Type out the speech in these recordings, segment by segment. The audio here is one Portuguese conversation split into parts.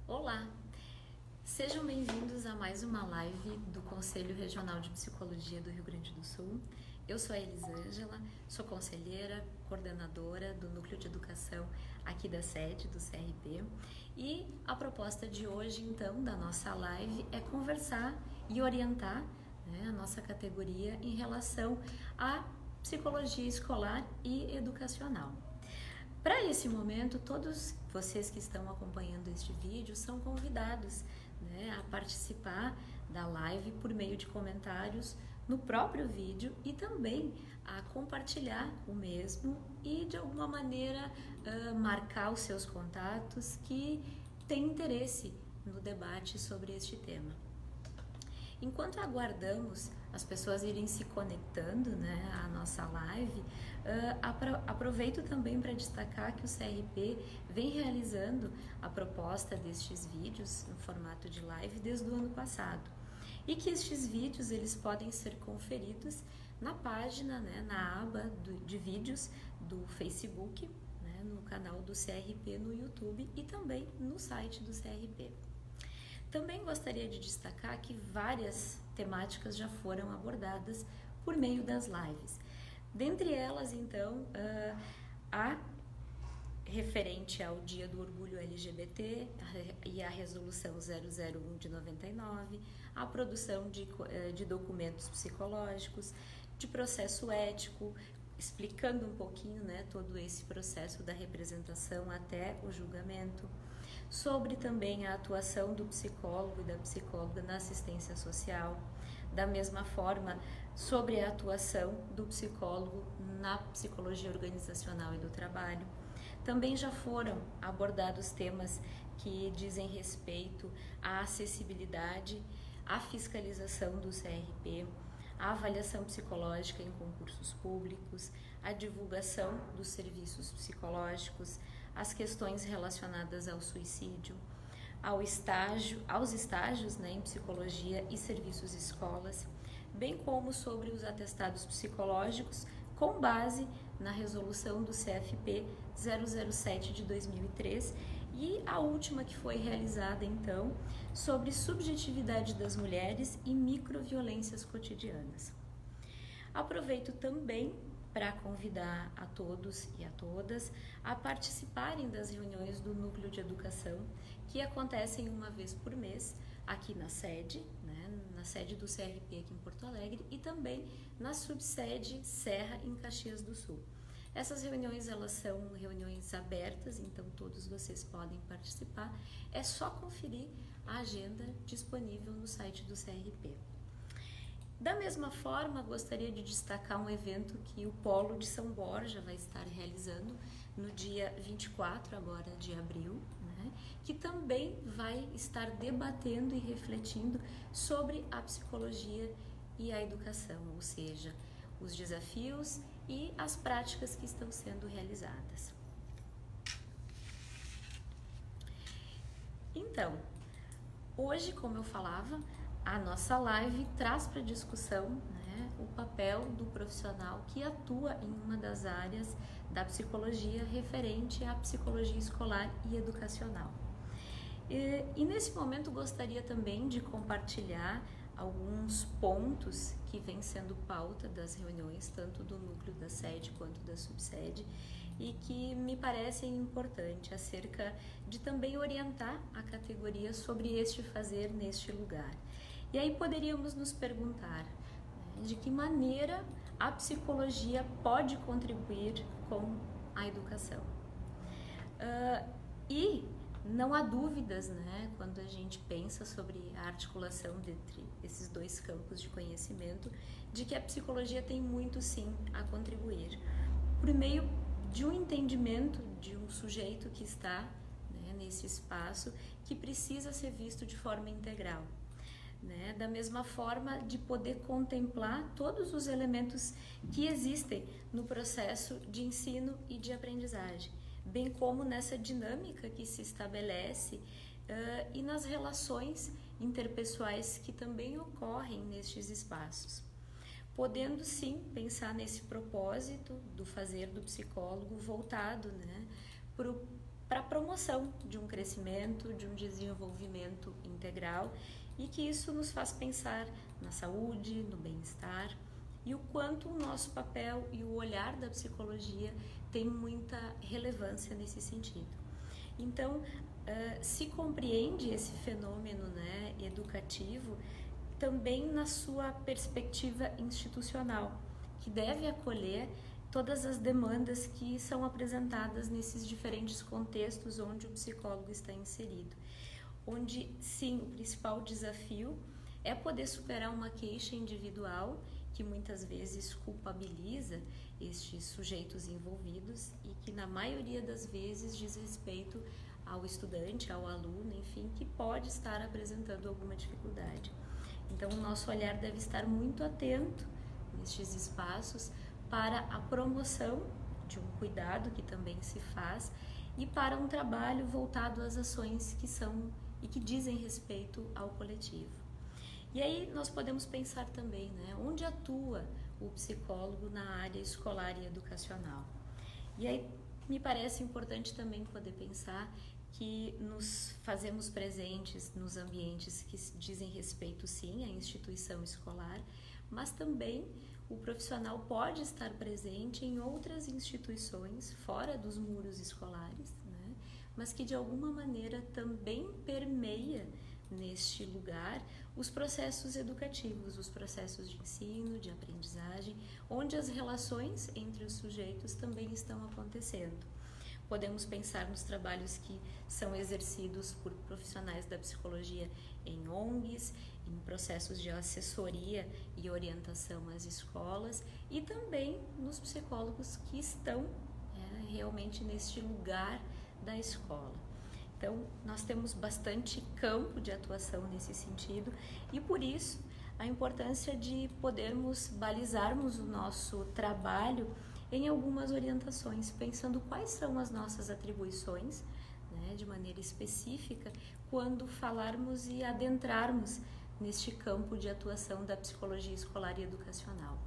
Olá, sejam bem-vindos a mais uma live do Conselho Regional de Psicologia do Rio Grande do Sul. Eu sou a Elisângela, sou conselheira, coordenadora do Núcleo de Educação aqui da sede do CRP, e a proposta de hoje, então, da nossa live é conversar e orientar, a nossa categoria em relação à psicologia escolar e educacional. Para esse momento, todos vocês que estão acompanhando este vídeo são convidados, a participar da live por meio de comentários no próprio vídeo e também a compartilhar o mesmo e de alguma maneira marcar os seus contatos que têm interesse no debate sobre este tema. Enquanto aguardamos as pessoas irem se conectando à nossa live, aproveito também para destacar que o CRP vem realizando a proposta destes vídeos no formato de live desde o ano passado e que estes vídeos eles podem ser conferidos na página, na aba de vídeos do Facebook, no canal do CRP no YouTube e também no site do CRP. Também gostaria de destacar que várias temáticas já foram abordadas por meio das lives. Dentre elas, então, a referente ao Dia do Orgulho LGBT e a Resolução 001 de 99, a produção de documentos psicológicos, de processo ético, explicando um pouquinho todo esse processo da representação até o julgamento, sobre também a atuação do psicólogo e da psicóloga na assistência social, da mesma forma sobre a atuação do psicólogo na psicologia organizacional e do trabalho. Também já foram abordados temas que dizem respeito à acessibilidade, à fiscalização do CRP, a avaliação psicológica em concursos públicos, a divulgação dos serviços psicológicos, as questões relacionadas ao suicídio, aos estágios em psicologia e serviços escolas, bem como sobre os atestados psicológicos com base na resolução do CFP 007 de 2003 e a última que foi realizada então sobre subjetividade das mulheres e microviolências cotidianas. Aproveito também para convidar a todos e a todas a participarem das reuniões do Núcleo de Educação, que acontecem uma vez por mês aqui na sede, na sede do CRP aqui em Porto Alegre e também na subsede Serra em Caxias do Sul. Essas reuniões, elas são reuniões abertas, então todos vocês podem participar. É só conferir a agenda disponível no site do CRP. Da mesma forma, gostaria de destacar um evento que o Polo de São Borja vai estar realizando no dia 24 agora de abril, que também vai estar debatendo e refletindo sobre a psicologia e a educação, ou seja, os desafios e as práticas que estão sendo realizadas. Então, hoje, como eu falava, a nossa live traz para discussão o papel do profissional que atua em uma das áreas da psicologia referente à psicologia escolar e educacional. E nesse momento gostaria também de compartilhar alguns pontos que vêm sendo pauta das reuniões, tanto do núcleo da sede quanto da subsede, e que me parecem importantes acerca de também orientar a categoria sobre este fazer neste lugar. E aí poderíamos nos perguntar de que maneira a psicologia pode contribuir com a educação. E não há dúvidas, quando a gente pensa sobre a articulação entre esses dois campos de conhecimento, de que a psicologia tem muito sim a contribuir, por meio de um entendimento de um sujeito que está nesse espaço, que precisa ser visto de forma integral. Da mesma forma de poder contemplar todos os elementos que existem no processo de ensino e de aprendizagem, bem como nessa dinâmica que se estabelece e nas relações interpessoais que também ocorrem nestes espaços. Podendo sim pensar nesse propósito do fazer do psicólogo voltado para o para a promoção de um crescimento, de um desenvolvimento integral, e que isso nos faz pensar na saúde, no bem-estar, e o quanto o nosso papel e o olhar da psicologia tem muita relevância nesse sentido. Então, se compreende esse fenômeno, né, educativo também na sua perspectiva institucional, que deve acolher todas as demandas que são apresentadas nesses diferentes contextos onde o psicólogo está inserido. Onde, sim, o principal desafio é poder superar uma queixa individual que muitas vezes culpabiliza estes sujeitos envolvidos e que na maioria das vezes diz respeito ao estudante, ao aluno, enfim, que pode estar apresentando alguma dificuldade. Então, o nosso olhar deve estar muito atento nestes espaços para a promoção de um cuidado que também se faz e para um trabalho voltado às ações que são e que dizem respeito ao coletivo. E aí nós podemos pensar também, né, onde atua o psicólogo na área escolar e educacional. E aí me parece importante também poder pensar que nos fazemos presentes nos ambientes que dizem respeito, sim, à instituição escolar, mas também o profissional pode estar presente em outras instituições fora dos muros escolares, né? Mas que de alguma maneira também permeia neste lugar os processos educativos, os processos de ensino, de aprendizagem, onde as relações entre os sujeitos também estão acontecendo. Podemos pensar nos trabalhos que são exercidos por profissionais da psicologia em ONGs, em processos de assessoria e orientação às escolas e também nos psicólogos que estão realmente neste lugar da escola. Então, nós temos bastante campo de atuação nesse sentido e por isso a importância de podermos balizarmos o nosso trabalho em algumas orientações, pensando quais são as nossas atribuições, né, de maneira específica, quando falarmos e adentrarmos neste campo de atuação da psicologia escolar e educacional.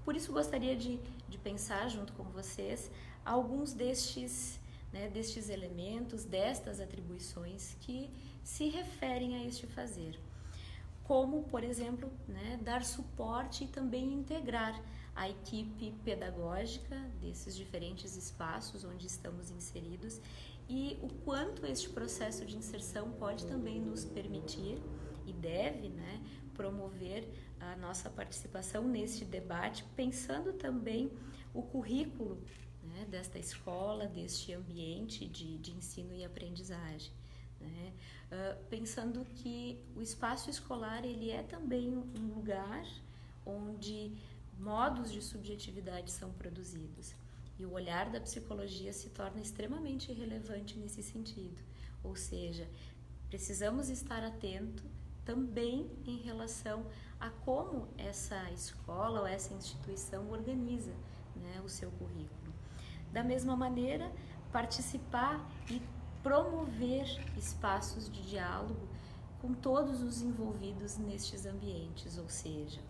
Por isso, gostaria de pensar junto com vocês alguns destes elementos, destas atribuições que se referem a este fazer. Como, por exemplo, dar suporte e também integrar a equipe pedagógica desses diferentes espaços onde estamos inseridos e o quanto este processo de inserção pode também nos permitir e deve promover a nossa participação neste debate, pensando também o currículo desta escola, deste ambiente de ensino e aprendizagem. Pensando que o espaço escolar ele é também um lugar onde modos de subjetividade são produzidos e o olhar da psicologia se torna extremamente relevante nesse sentido, ou seja, precisamos estar atento também em relação a como essa escola ou essa instituição organiza o seu currículo. Da mesma maneira, participar e promover espaços de diálogo com todos os envolvidos nestes ambientes, ou seja,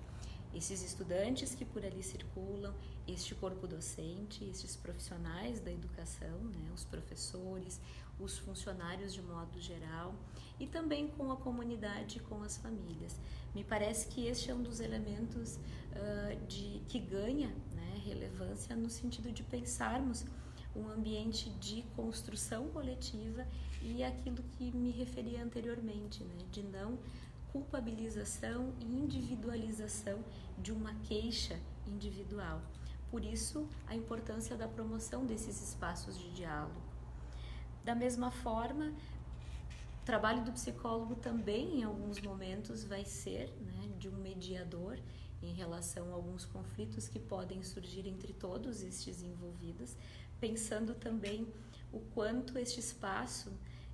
esses estudantes que por ali circulam, este corpo docente, estes profissionais da educação, os professores, os funcionários de modo geral e também com a comunidade e com as famílias. Me parece que este é um dos elementos que ganha relevância no sentido de pensarmos um ambiente de construção coletiva e aquilo que me referi anteriormente, de não culpabilização e individualização de uma queixa individual. Por isso, a importância da promoção desses espaços de diálogo. Da mesma forma, o trabalho do psicólogo também, em alguns momentos, vai ser de um mediador em relação a alguns conflitos que podem surgir entre todos estes envolvidos, pensando também o quanto este espaço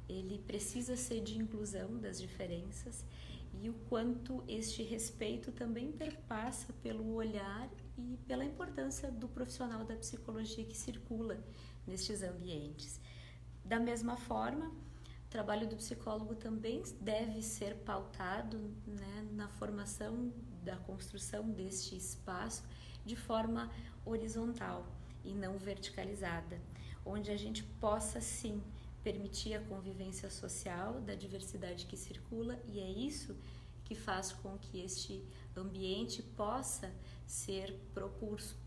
ele precisa ser de inclusão das diferenças e o quanto este respeito também perpassa pelo olhar e pela importância do profissional da psicologia que circula nestes ambientes. Da mesma forma, o trabalho do psicólogo também deve ser pautado na formação da construção deste espaço de forma horizontal e não verticalizada, onde a gente possa sim permitir a convivência social da diversidade que circula, e é isso que faz com que este ambiente possa ser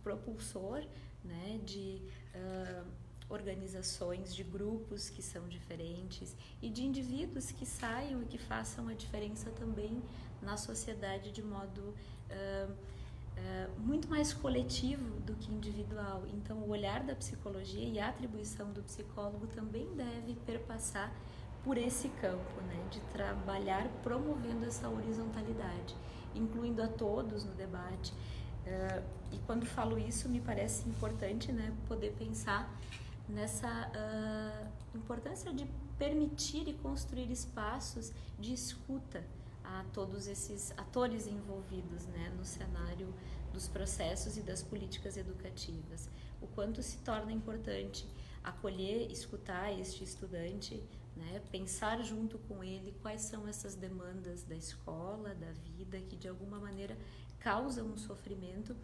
propulsor, né, de organizações, de grupos que são diferentes e de indivíduos que saiam e que façam a diferença também na sociedade de modo muito mais coletivo do que individual. Então, o olhar da psicologia e a atribuição do psicólogo também deve perpassar por esse campo, né, de trabalhar promovendo essa horizontalidade, incluindo a todos no debate. E quando falo isso, me parece importante, né, poder pensar nessa importância de permitir e construir espaços de escuta a todos esses atores envolvidos, né, no cenário dos processos e das políticas educativas. O quanto se torna importante acolher, escutar este estudante, né, pensar junto com ele quais são essas demandas da escola, da vida, que de alguma maneira causam um sofrimento.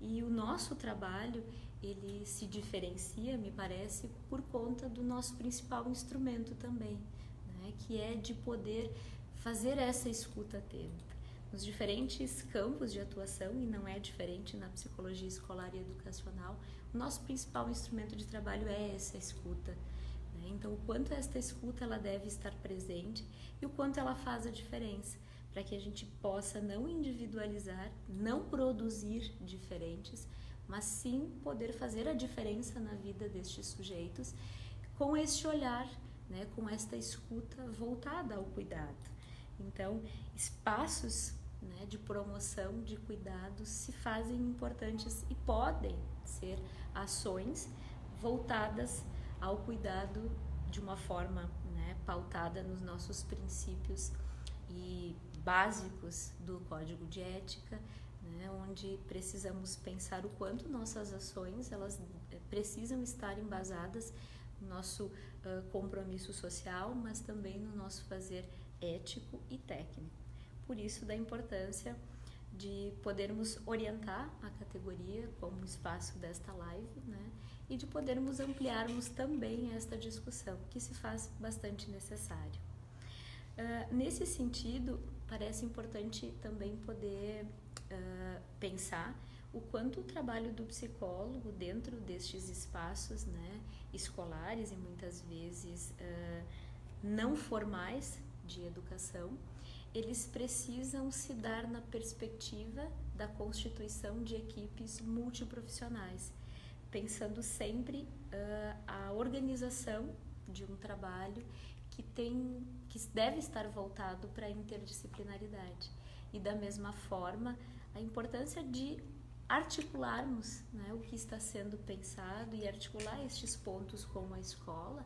E o nosso trabalho, ele se diferencia, me parece, por conta do nosso principal instrumento também, né, que é de poder fazer essa escuta atenta. Nos diferentes campos de atuação, e não é diferente na psicologia escolar e educacional, o nosso principal instrumento de trabalho é essa escuta, né? Então, o quanto esta escuta ela deve estar presente e o quanto ela faz a diferença, para que a gente possa não individualizar, não produzir diferentes, mas sim poder fazer a diferença na vida destes sujeitos com este olhar, né, com esta escuta voltada ao cuidado. Então, espaços, né, de promoção de cuidados se fazem importantes e podem ser ações voltadas ao cuidado de uma forma, né, pautada nos nossos princípios e básicos do Código de Ética, né, onde precisamos pensar o quanto nossas ações elas precisam estar embasadas no nosso compromisso social, mas também no nosso fazer ético e técnico. Por isso, da importância de podermos orientar a categoria como espaço desta live, né, e de podermos ampliarmos também esta discussão, que se faz bastante necessário. Nesse sentido, parece importante também poder pensar o quanto o trabalho do psicólogo dentro destes espaços, né, escolares e muitas vezes não formais de educação, eles precisam se dar na perspectiva da constituição de equipes multiprofissionais, pensando sempre a organização de um trabalho que deve estar voltado para a interdisciplinaridade. E da mesma forma, a importância de articularmos, né, o que está sendo pensado e articular estes pontos com a escola,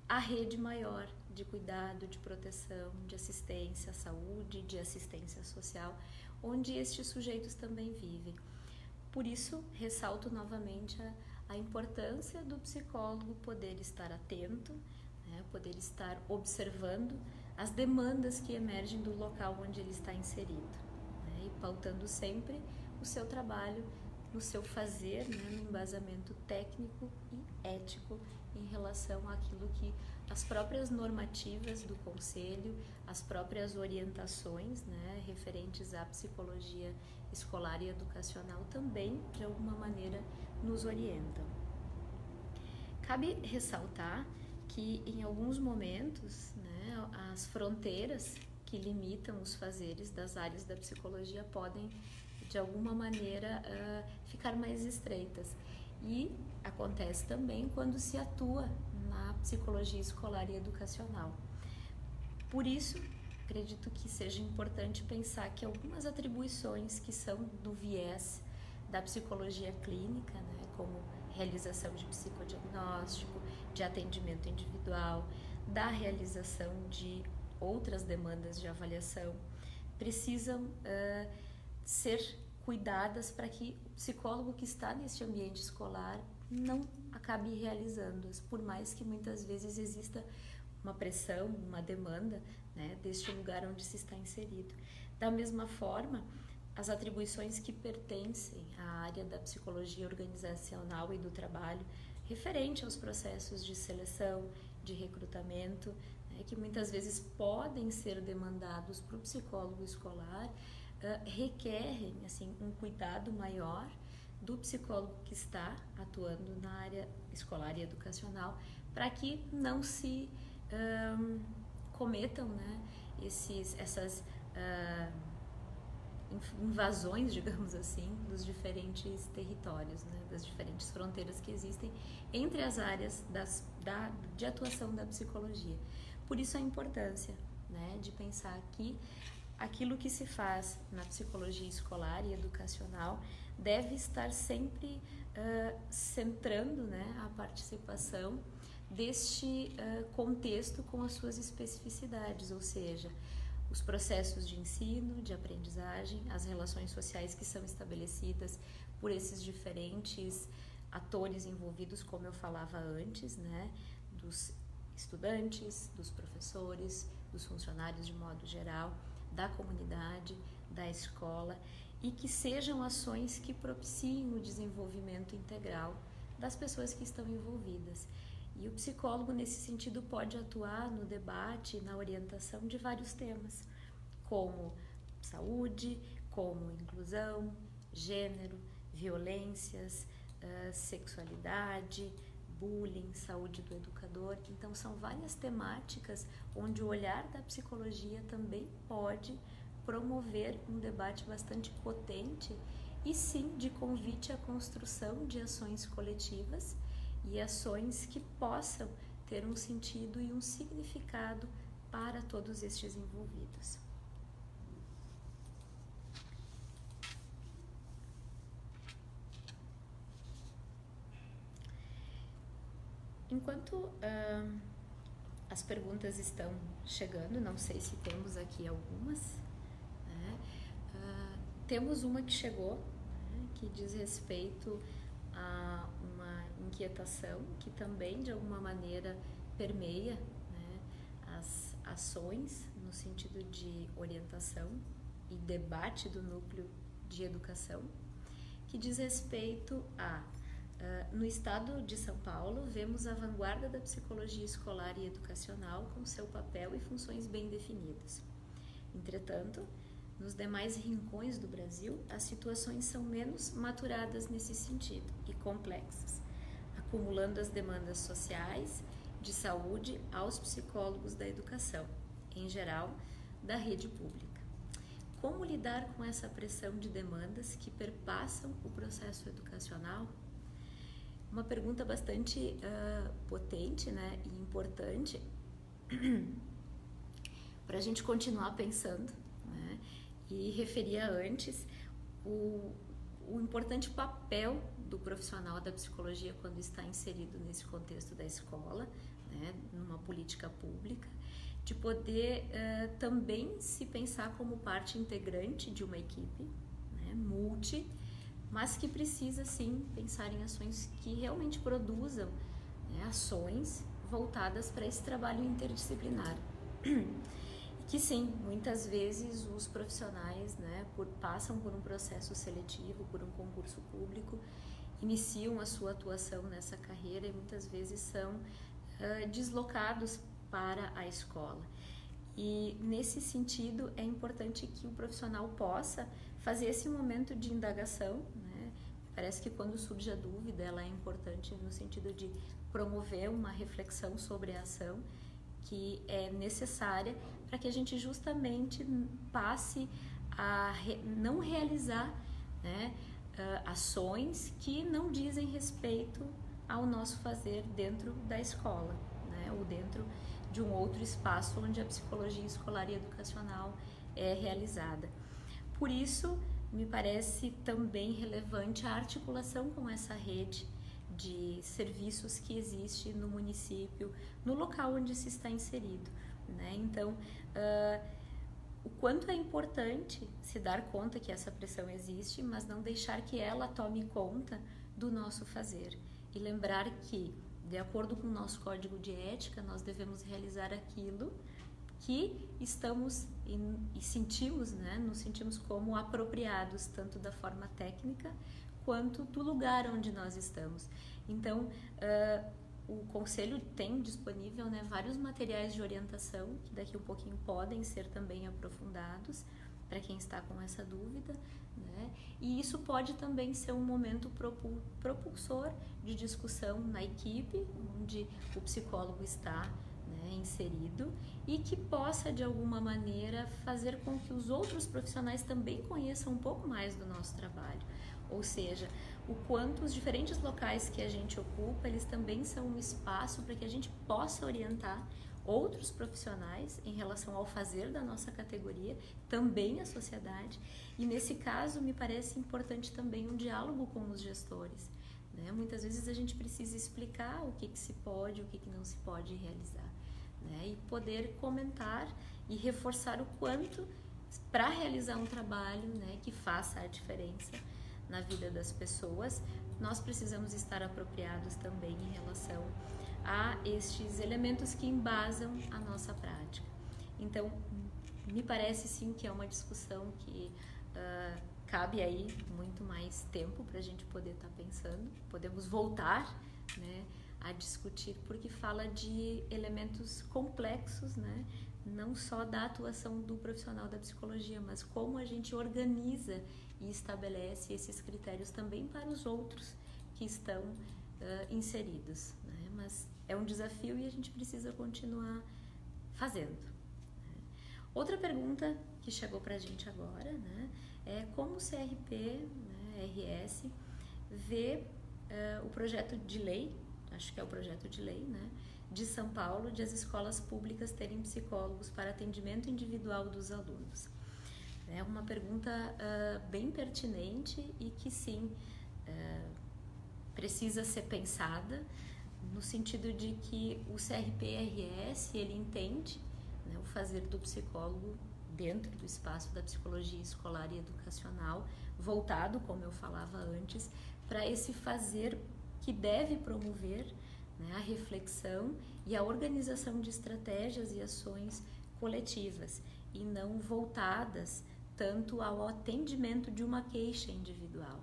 a rede maior de cuidado, de proteção, de assistência à saúde, de assistência social, onde estes sujeitos também vivem. Por isso, ressalto novamente a importância do psicólogo poder estar atento, né, poder estar observando as demandas que emergem do local onde ele está inserido, né, e pautando sempre o seu trabalho no seu fazer, né, no embasamento técnico e ético em relação àquilo que as próprias normativas do Conselho, as próprias orientações, né, referentes à psicologia escolar e educacional também, de alguma maneira, nos orientam. Cabe ressaltar que, em alguns momentos, né, as fronteiras que limitam os fazeres das áreas da psicologia podem, de alguma maneira, ficar mais estreitas. E acontece também quando se atua na psicologia escolar e educacional. Por isso, acredito que seja importante pensar que algumas atribuições que são do viés da psicologia clínica, né, como realização de psicodiagnóstico, de atendimento individual, da realização de outras demandas de avaliação, precisam ser cuidadas para que o psicólogo que está neste ambiente escolar não acabe realizando-as, por mais que muitas vezes exista uma pressão, uma demanda, né, deste lugar onde se está inserido. Da mesma forma, as atribuições que pertencem à área da psicologia organizacional e do trabalho, referente aos processos de seleção, de recrutamento, né, que muitas vezes podem ser demandados para o psicólogo escolar, requerem assim, um cuidado maior do psicólogo que está atuando na área escolar e educacional, para que não se cometam, né, essas invasões, digamos assim, dos diferentes territórios, né, das diferentes fronteiras que existem entre as áreas de atuação da psicologia. Por isso a importância, né, de pensar que aquilo que se faz na psicologia escolar e educacional deve estar sempre centrando, né, a participação deste contexto com as suas especificidades, ou seja, os processos de ensino, de aprendizagem, as relações sociais que são estabelecidas por esses diferentes atores envolvidos, como eu falava antes, né, dos estudantes, dos professores, dos funcionários de modo geral, da comunidade, da escola, e que sejam ações que propiciem o desenvolvimento integral das pessoas que estão envolvidas. E o psicólogo, nesse sentido, pode atuar no debate, na orientação de vários temas, como saúde, como inclusão, gênero, violências, sexualidade, bullying, saúde do educador. Então, são várias temáticas onde o olhar da psicologia também pode promover um debate bastante potente e, sim, de convite à construção de ações coletivas e ações que possam ter um sentido e um significado para todos estes envolvidos. Enquanto as perguntas estão chegando, não sei se temos aqui algumas, né? Temos uma que chegou, né, que diz respeito a uma inquietação que também de alguma maneira permeia, né, as ações no sentido de orientação e debate do núcleo de educação, que diz respeito a no estado de São Paulo, vemos a vanguarda da psicologia escolar e educacional com seu papel e funções bem definidas. Entretanto, nos demais rincões do Brasil, as situações são menos maturadas nesse sentido e complexas, acumulando as demandas sociais, de saúde aos psicólogos da educação, em geral, da rede pública. Como lidar com essa pressão de demandas que perpassam o processo educacional? Uma pergunta bastante potente, né, e importante para a gente continuar pensando, né, e referia antes o importante papel do profissional da psicologia quando está inserido nesse contexto da escola, né, numa política pública, de poder também se pensar como parte integrante de uma equipe, né, mas que precisa sim pensar em ações que realmente produzam, né, ações voltadas para esse trabalho interdisciplinar. E que sim, muitas vezes os profissionais, né, passam por um processo seletivo, por um concurso público, iniciam a sua atuação nessa carreira e muitas vezes são deslocados para a escola. E nesse sentido é importante que o profissional possa fazer esse momento de indagação, né? Parece que quando surge a dúvida, ela é importante no sentido de promover uma reflexão sobre a ação que é necessária para que a gente justamente passe a não realizar, né, ações que não dizem respeito ao nosso fazer dentro da escola, né, ou dentro de um outro espaço onde a psicologia escolar e educacional é realizada. Por isso, me parece também relevante a articulação com essa rede de serviços que existe no município, no local onde se está inserido, né? Então, o quanto é importante se dar conta que essa pressão existe, mas não deixar que ela tome conta do nosso fazer. E lembrar que, de acordo com o nosso código de ética, nós devemos realizar aquilo que estamos e sentimos, né, nos sentimos como apropriados, tanto da forma técnica quanto do lugar onde nós estamos. Então, o Conselho tem disponível, né, vários materiais de orientação que daqui um pouquinho podem ser também aprofundados para quem está com essa dúvida, né? E isso pode também ser um momento propulsor de discussão na equipe, onde o psicólogo está, né, inserido, e que possa de alguma maneira fazer com que os outros profissionais também conheçam um pouco mais do nosso trabalho. Ou seja, o quanto os diferentes locais que a gente ocupa, eles também são um espaço para que a gente possa orientar outros profissionais em relação ao fazer da nossa categoria, também a sociedade. E nesse caso, me parece importante também um diálogo com os gestores, né? Muitas vezes a gente precisa explicar o que se pode, o que não se pode realizar, né? E poder comentar e reforçar o quanto, para realizar um trabalho, né, que faça a diferença na vida das pessoas, nós precisamos estar apropriados também em relação a estes elementos que embasam a nossa prática. Então, me parece sim que é uma discussão que cabe aí muito mais tempo para a gente poder estar pensando. Podemos voltar, né, a discutir, porque fala de elementos complexos, né, não só da atuação do profissional da psicologia, mas como a gente organiza e estabelece esses critérios também para os outros que estão inseridos, né? Mas é um desafio e a gente precisa continuar fazendo. Outra pergunta que chegou para a gente agora, né, é como o CRP, né, RS, vê o projeto de lei, acho que é o projeto de lei, né, de São Paulo, de as escolas públicas terem psicólogos para atendimento individual dos alunos. É uma pergunta bem pertinente e que sim, precisa ser pensada no sentido de que o CRP-RS, ele entende, né, o fazer do psicólogo dentro do espaço da psicologia escolar e educacional, voltado, como eu falava antes, para esse fazer que deve promover, né, a reflexão e a organização de estratégias e ações coletivas e não voltadas tanto ao atendimento de uma queixa individual.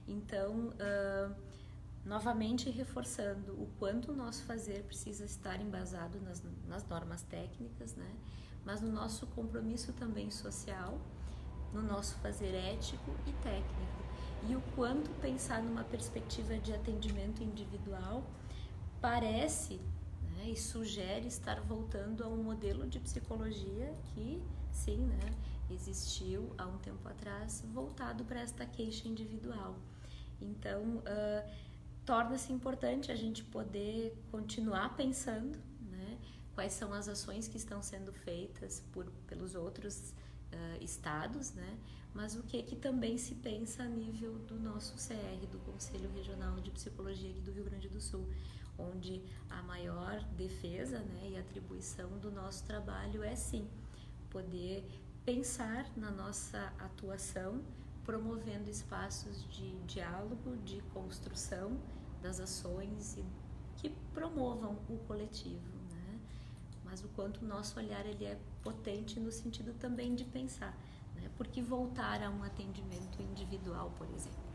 Então, novamente reforçando o quanto o nosso fazer precisa estar embasado nas normas técnicas, né? Mas no nosso compromisso também social, no nosso fazer ético e técnico. E o quanto pensar numa perspectiva de atendimento individual parece, né, e sugere estar voltando a um modelo de psicologia que, sim, né, existiu há um tempo atrás, voltado para esta queixa individual. Então, torna-se importante a gente poder continuar pensando, né, quais são as ações que estão sendo feitas pelos outros estados, né, mas o que também se pensa a nível do nosso CR, do Conselho Regional de Psicologia aqui do Rio Grande do Sul, onde a maior defesa, né, e atribuição do nosso trabalho é sim poder pensar na nossa atuação, promovendo espaços de diálogo, de construção das ações e que promovam o coletivo, né? Mas o quanto o nosso olhar ele é potente no sentido também de pensar, né? Porque voltar a um atendimento individual, por exemplo.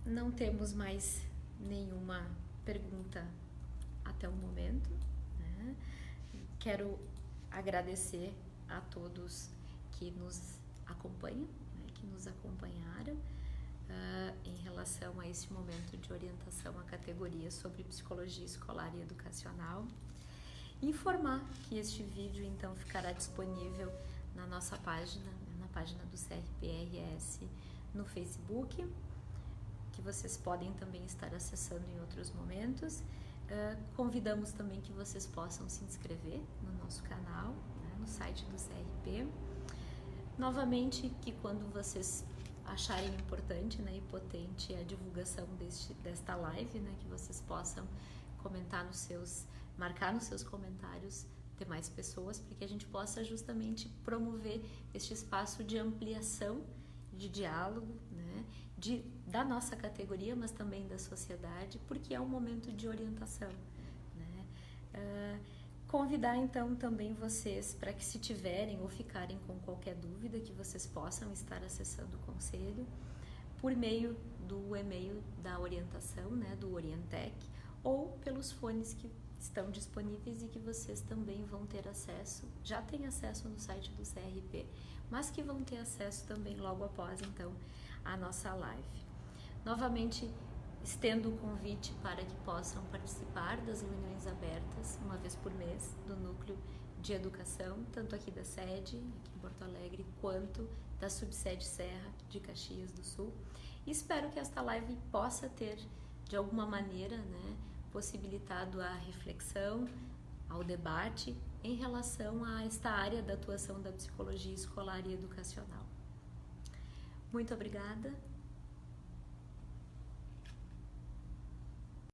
Não temos mais nenhuma pergunta até o momento, né? Quero agradecer a todos que nos acompanham, né, que nos acompanharam em relação a esse momento de orientação à categoria sobre psicologia escolar e educacional. Informar que este vídeo então ficará disponível na nossa página, né, na página do CRP-RS no Facebook, que vocês podem também estar acessando em outros momentos. Convidamos também que vocês possam se inscrever no nosso canal, né, no site do CRP. Novamente, que quando vocês acharem importante, né, e potente a divulgação desta live, né, que vocês possam comentar marcar nos seus comentários demais pessoas, para que a gente possa justamente promover este espaço de ampliação, de diálogo, né, da nossa categoria, mas também da sociedade, porque é um momento de orientação, né? Convidar então também vocês para que, se tiverem ou ficarem com qualquer dúvida, que vocês possam estar acessando o conselho por meio do e-mail da orientação, né, do Orientec, ou pelos fones que estão disponíveis e que vocês também vão ter acesso, já têm acesso no site do CRP, mas que vão ter acesso também logo após então a nossa live. Novamente, estendo o convite para que possam participar das reuniões abertas, uma vez por mês, do Núcleo de Educação, tanto aqui da sede, aqui em Porto Alegre, quanto da subsede Serra de Caxias do Sul. E espero que esta live possa ter, de alguma maneira, né, possibilitado a reflexão, ao debate em relação a esta área da atuação da psicologia escolar e educacional. Muito obrigada.